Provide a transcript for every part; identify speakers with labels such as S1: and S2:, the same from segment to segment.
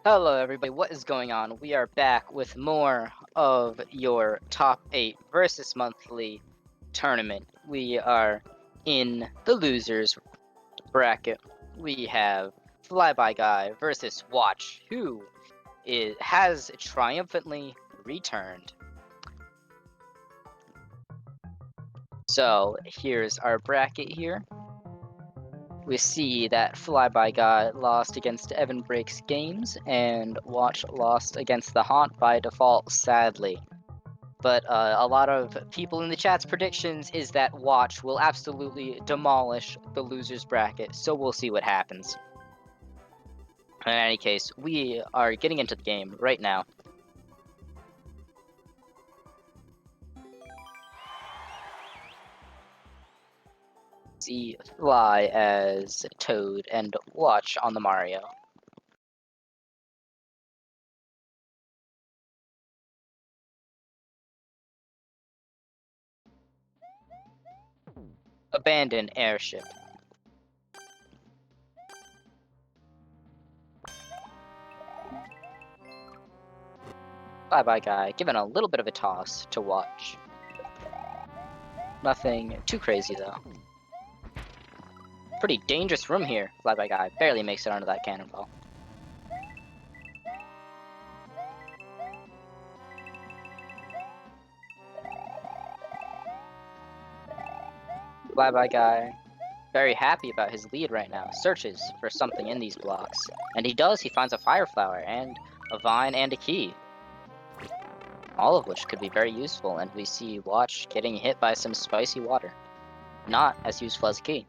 S1: Hello everybody, what is going on? We are back with more of your top 8 versus monthly tournament. We are in the losers bracket. We have FlyByeGuy versus Watch, who has triumphantly returned. So here's our bracket here. We see that FlyByeGuy lost against Evan Breaks Games, and Watch lost against the Haunt by default, sadly. But a lot of people in the chat's predictions is that Watch will absolutely demolish the losers bracket, so we'll see what happens. In any case, we are getting into the game right now. See Fly as Toad and Watch on the Mario. Abandon Airship. FlyByeGuy, given a little bit of a toss to Watch. Nothing too crazy though. Pretty dangerous room here. FlyByeGuy barely makes it onto that cannonball. FlyByeGuy, very happy about his lead right now, searches for something in these blocks. And he does, he finds a fire flower, and a vine, and a key. All of which could be very useful, and we see Watch getting hit by some spicy water. Not as useful as a key.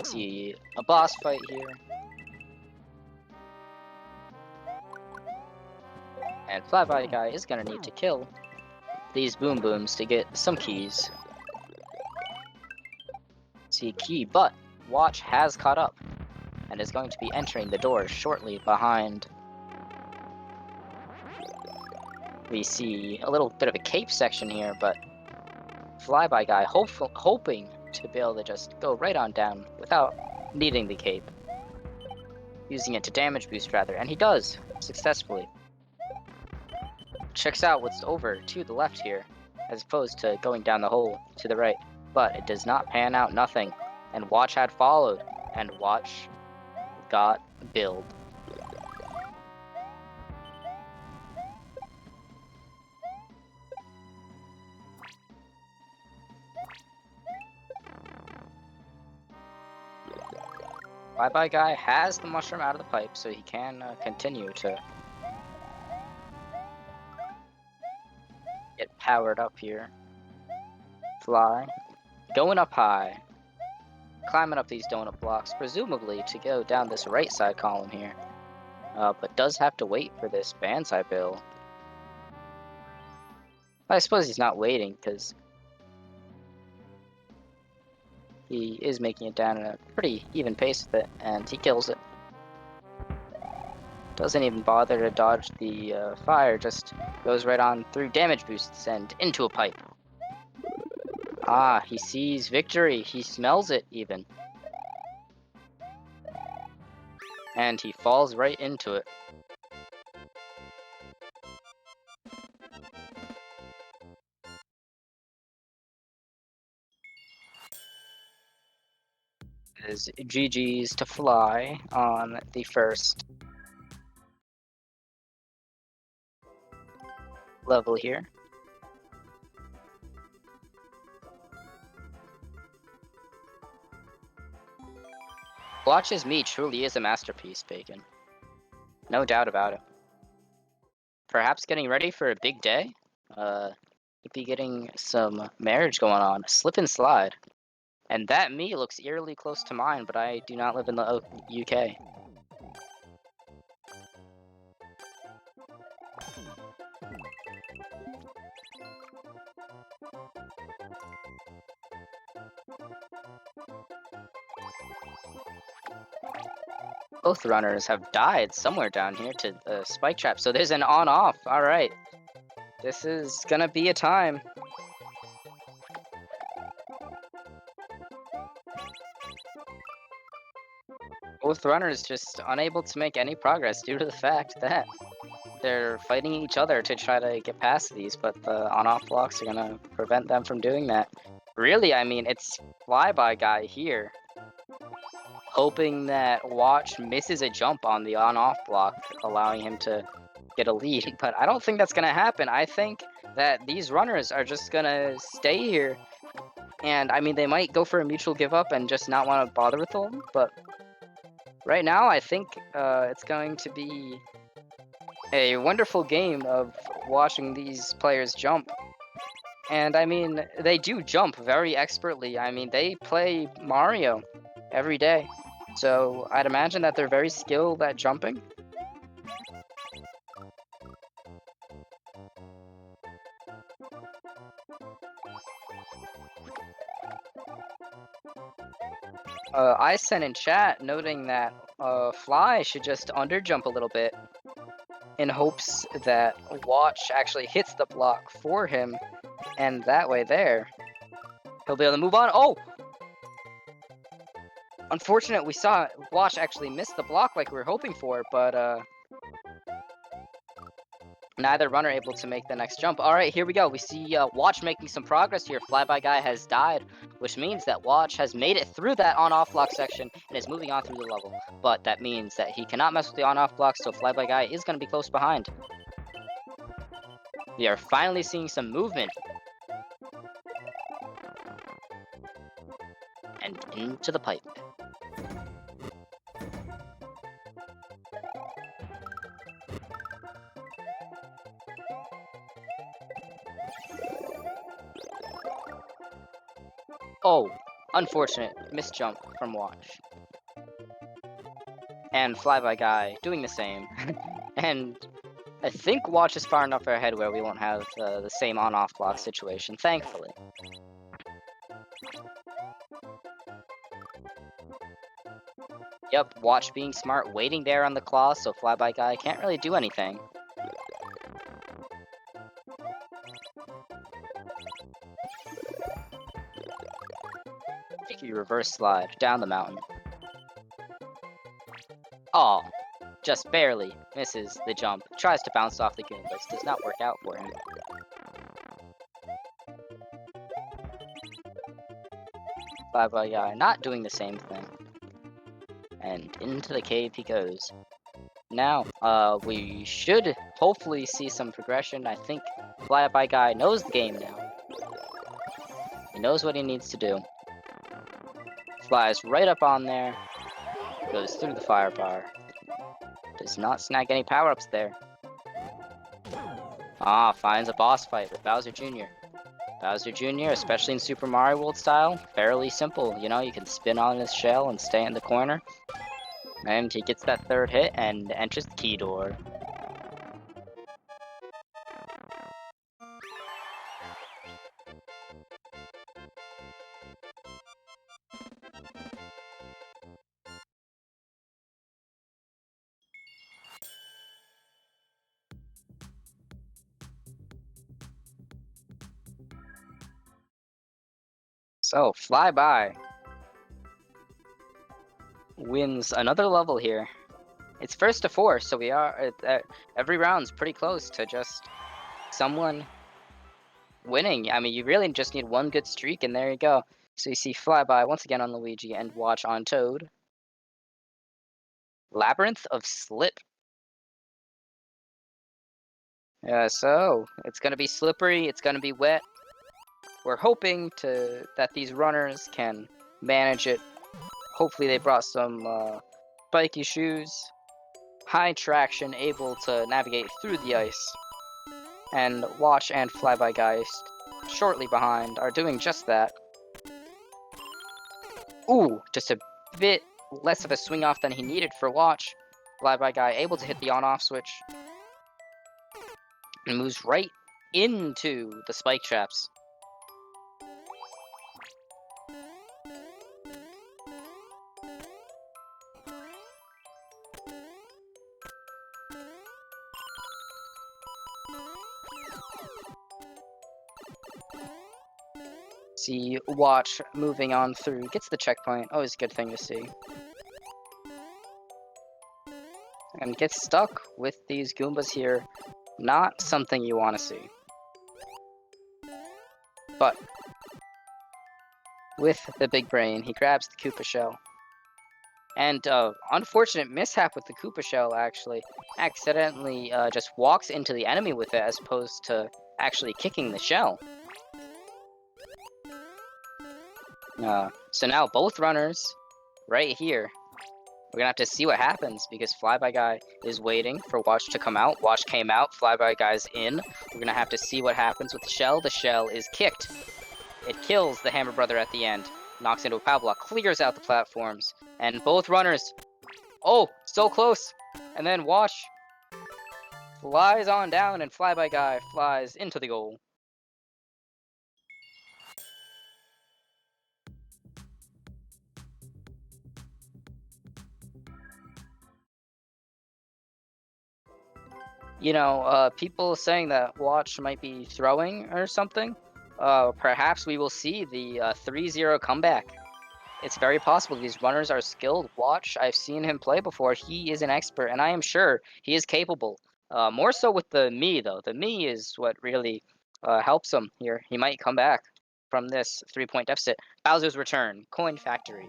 S1: See a boss fight here. And FlyByeGuy is gonna need to kill these boom booms to get some keys. See key, but Watch has caught up and is going to be entering the door shortly behind. We see a little bit of a cape section here, but FlyByeGuy hoping to be able to just go right on down without needing the cape. Using it to damage boost rather, and he does successfully. Checks out what's over to the left here, as opposed to going down the hole to the right. But it does not pan out nothing, and Watch had followed, and Watch got billed. FlyByeGuy has the mushroom out of the pipe, so he can continue to get powered up here. Fly. Going up high. Climbing up these donut blocks, presumably to go down this right side column here. But does have to wait for this banzai bill. I suppose he's not waiting, because he is making it down at a pretty even pace with it, and he kills it. Doesn't even bother to dodge the fire, just goes right on through damage boosts and into a pipe. Ah, he sees victory. He smells it, even. And he falls right into it. It is GG's to Fly on the first level here. Watch as Me truly is a masterpiece, Bacon. No doubt about it. Perhaps getting ready for a big day? Could be getting some marriage going on. Slip and slide. And that me looks eerily close to mine, but I do not live in the UK. Both runners have died somewhere down here to the spike trap, so there's an on-off. Alright. This is gonna be a time. Both runners just unable to make any progress due to the fact that they're fighting each other to try to get past these, but the on-off blocks are gonna prevent them from doing that. Really, I mean, it's FlyByeGuy here, hoping that Watch misses a jump on the on-off block, allowing him to get a lead, but I don't think that's gonna happen. I think that these runners are just gonna stay here, and I mean, they might go for a mutual give up and just not want to bother with them, but right now I think it's going to be a wonderful game of watching these players jump. And I mean, they do jump very expertly. I mean, they play Mario every day, so I'd imagine that they're very skilled at jumping. I sent in chat noting that Fly should just underjump a little bit in hopes that Watch actually hits the block for him, and that way there, he'll be able to move on. Oh! Unfortunate, we saw Watch actually miss the block like we were hoping for, but neither runner able to make the next jump. Alright, here we go. We see Watch making some progress here. FlyByeGuy has died, which means that Watch has made it through that on-off block section and is moving on through the level. But that means that he cannot mess with the on-off block, so FlyByeGuy is going to be close behind. We are finally seeing some movement. And into the pipe. Oh, unfortunate missed jump from Watch. And FlyByeGuy doing the same. And I think Watch is far enough ahead where we won't have the same on-off block situation, thankfully. Yep, Watch being smart, waiting there on the claw, so FlyByeGuy can't really do anything. Cheeky reverse slide down the mountain. Oh, just barely misses the jump. Tries to bounce off the Goombas, does not work out for him. FlyByeGuy not doing the same thing. And into the cave he goes. Now, we should hopefully see some progression. I think FlyByeGuy knows the game now. He knows what he needs to do. Flies right up on there. Goes through the fire bar. Does not snag any power-ups there. Ah, finds a boss fight with Bowser Jr. Bowser Jr., especially in Super Mario World style, fairly simple. You know, you can spin on his shell and stay in the corner. And he gets that third hit and enters the key door. So, FlyBye wins another level here. It's first to 4, so we are every round's pretty close to just someone winning. I mean, you really just need one good streak, and there you go. So you see FlyBye once again on Luigi and Watch on Toad. Labrynth of Slip. Yeah, so it's gonna be slippery. It's gonna be wet. We're hoping that these runners can manage it. Hopefully they brought some spiky shoes, high traction, able to navigate through the ice. And Watch and FlyByeGuy shortly behind are doing just that. Ooh, just a bit less of a swing off than he needed for Watch. FlyByeGuy able to hit the on-off switch. And moves right into the spike traps. See Watch moving on through, gets the checkpoint, always a good thing to see. and gets stuck with these Goombas here. Not something you want to see. But with the big brain, he grabs the Koopa shell. And unfortunate mishap with the Koopa shell, actually. Accidentally just walks into the enemy with it as opposed to actually kicking the shell. So now both runners right here. We're gonna have to see what happens because FlyByeGuy is waiting for Watch to come out. Watch came out, FlyByeGuy's in. We're gonna have to see what happens with the shell. The shell is kicked. It kills the Hammer Brother at the end. Knocks into a power block, clears out the platforms. And both runners, oh, so close. And then Watch flies on down and FlyByeGuy flies into the goal. You know, people saying that Watch might be throwing or something. Perhaps we will see the 3-0 comeback. It's very possible. These runners are skilled. Watch, I've seen him play before. He is an expert, and I am sure he is capable. More so with the Mii, though. The Mii is what really helps him here. He might come back from this 3-point deficit. Bowser's return. Coin Factory.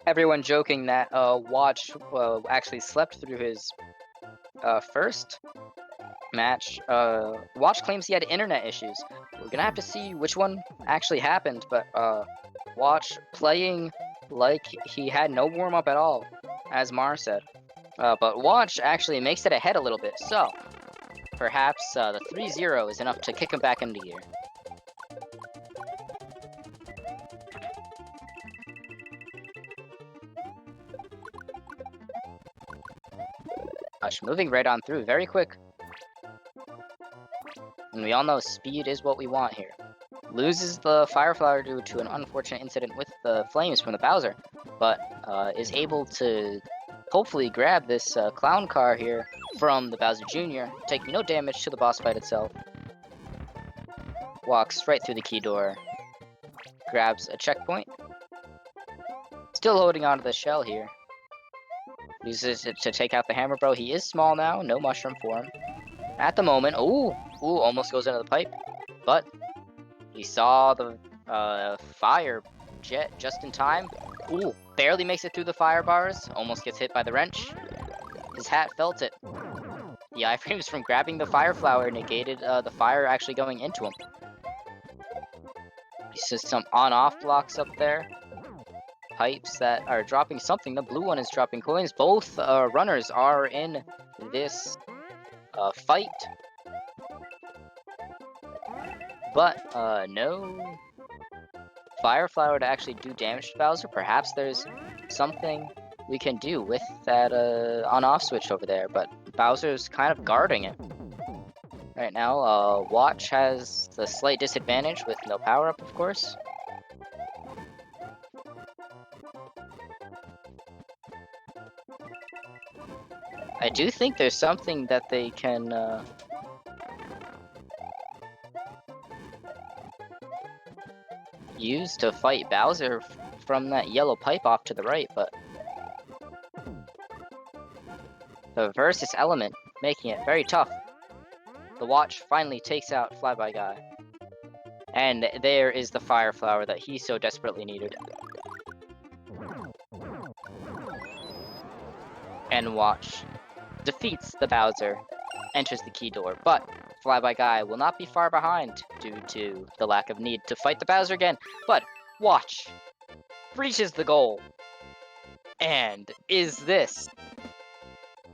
S1: Everyone joking that Watch actually slept through his first match. Watch claims he had internet issues. We're gonna have to see which one actually happened, but Watch playing like he had no warm-up at all, as Mar said. But Watch actually makes it ahead a little bit, so perhaps the 3-0 is enough to kick him back into gear. Watch moving right on through, very quick. And we all know speed is what we want here. Loses the Fire Flower due to an unfortunate incident with the flames from the Bowser, but is able to hopefully grab this clown car here from the Bowser Jr., taking no damage to the boss fight itself. Walks right through the key door, grabs a checkpoint. Still holding onto the shell here. Uses it to take out the Hammer Bro. He is small now, no mushroom for him. At the moment, ooh, almost goes into the pipe, but he saw the fire jet just in time. Ooh, barely makes it through the fire bars. Almost gets hit by the wrench. His hat felt it. The iframes from grabbing the fire flower negated the fire actually going into him. He sees some on-off blocks up there. Pipes that are dropping something. The blue one is dropping coins. Both runners are in this fight. But no Fire Flower to actually do damage to Bowser. Perhaps there's something we can do with that on-off switch over there, but Bowser's kind of guarding it. Right now, Watch has the slight disadvantage with no power-up, of course. I do think there's something that they can use to fight Bowser from that yellow pipe off to the right, but the Versus element making it very tough. The Watch finally takes out FlyByeGuy. And there is the Fire Flower that he so desperately needed. And Watch defeats the Bowser, enters the key door, but FlyByeGuy will not be far behind due to the lack of need to fight the Bowser again. But Watch reaches the goal. And is this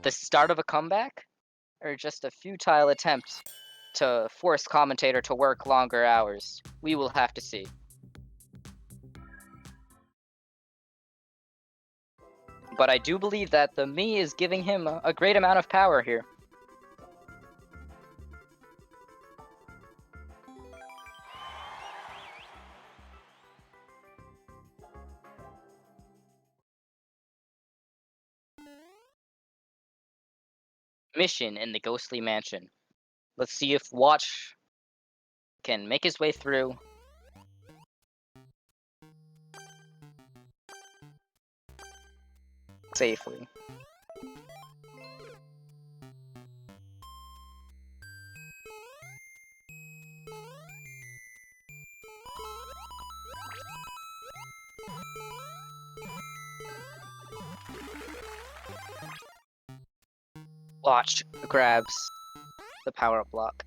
S1: the start of a comeback? Or just a futile attempt to force Commentator to work longer hours? We will have to see. But I do believe that the Mii is giving him a great amount of power here. Mission in the Ghostly Mansion. Let's see if Watch can make his way through safely. Watch grabs the power-up block.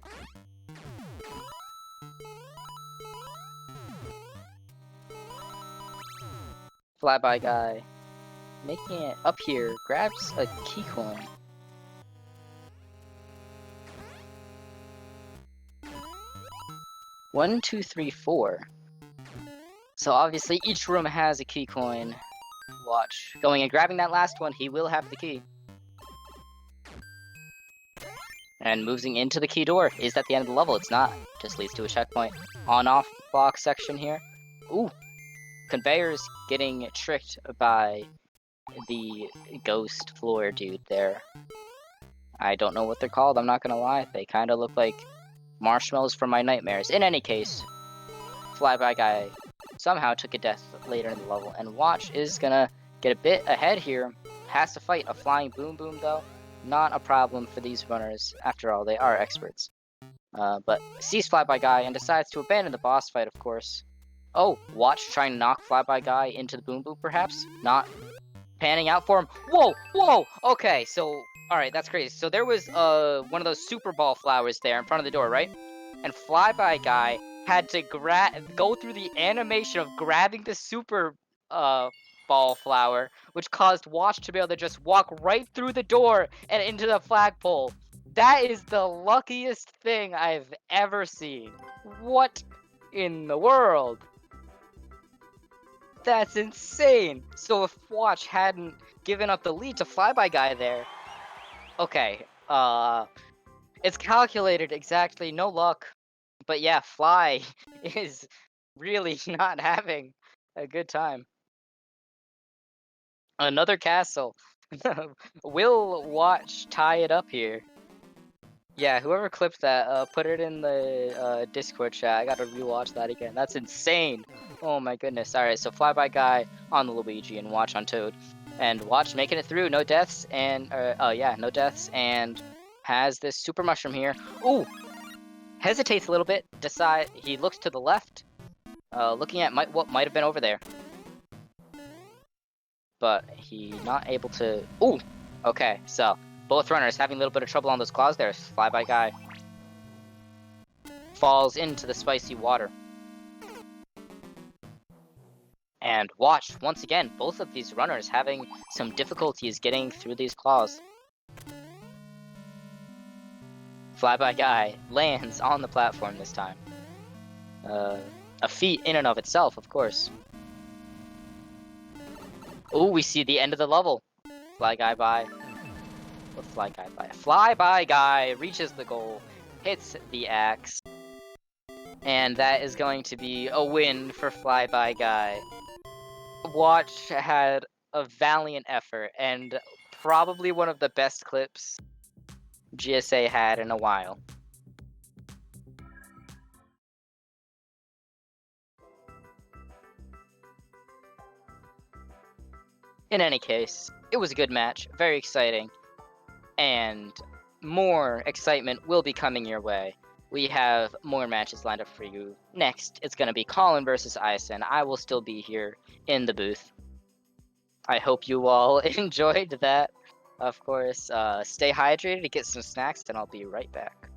S1: FlyByeGuy, making it up here, grabs a key coin. One, two, three, four. So obviously each room has a key coin. Watch. Going and grabbing that last one, he will have the key. And moving into the key door. Is that the end of the level? It's not. Just leads to a checkpoint. On-off box section here. Ooh. Conveyor's getting tricked by the ghost floor dude there. I don't know what they're called, I'm not gonna lie. They kind of look like marshmallows from my nightmares. In any case, FlyByeGuy somehow took a death later in the level, and Watch is gonna get a bit ahead here. Has to fight a flying boom boom though. Not a problem for these runners. After all, they are experts. But sees FlyByeGuy and decides to abandon the boss fight, of course. Oh, Watch trying to knock FlyByeGuy into the boom boom, perhaps? Not panning out for him. Whoa, whoa! Okay, so, alright, that's crazy. So there was one of those Super Ball flowers there in front of the door, right? And FlyByeGuy had to go through the animation of grabbing the Super Ball flower, which caused Watch to be able to just walk right through the door and into the flagpole. That is the luckiest thing I've ever seen. What in the world? That's insane! So if Watch hadn't given up the lead to FlyByeGuy there... Okay, it's calculated exactly, no luck. But yeah, Fly is really not having a good time. Another castle. Will Watch tie it up here? Yeah, whoever clipped that, put it in the Discord chat. I gotta rewatch that again. That's insane. Oh my goodness. Alright, so FlyByeGuy on the Luigi and Watch on Toad. And Watch making it through, no deaths, and, yeah, no deaths, and has this super mushroom here. Ooh! Hesitates a little bit, he looks to the left, looking at what might have been over there. But he not able to... Ooh! Okay, so... Both runners having a little bit of trouble on those claws there. FlyByeGuy falls into the spicy water. And Watch, once again, both of these runners having some difficulties getting through these claws. FlyByeGuy lands on the platform this time. A feat in and of itself, of course. Ooh, we see the end of the level. FlyByeGuy reaches the goal, hits the axe, and that is going to be a win for FlyByeGuy. Watch had a valiant effort, and probably one of the best clips GSA had in a while. In any case, it was a good match, very exciting, and more excitement will be coming your way. We have more matches lined up for you. Next, it's going to be Colin versus Ison. I will still be here in the booth. I hope you all enjoyed that. Of course, stay hydrated, get some snacks, and I'll be right back.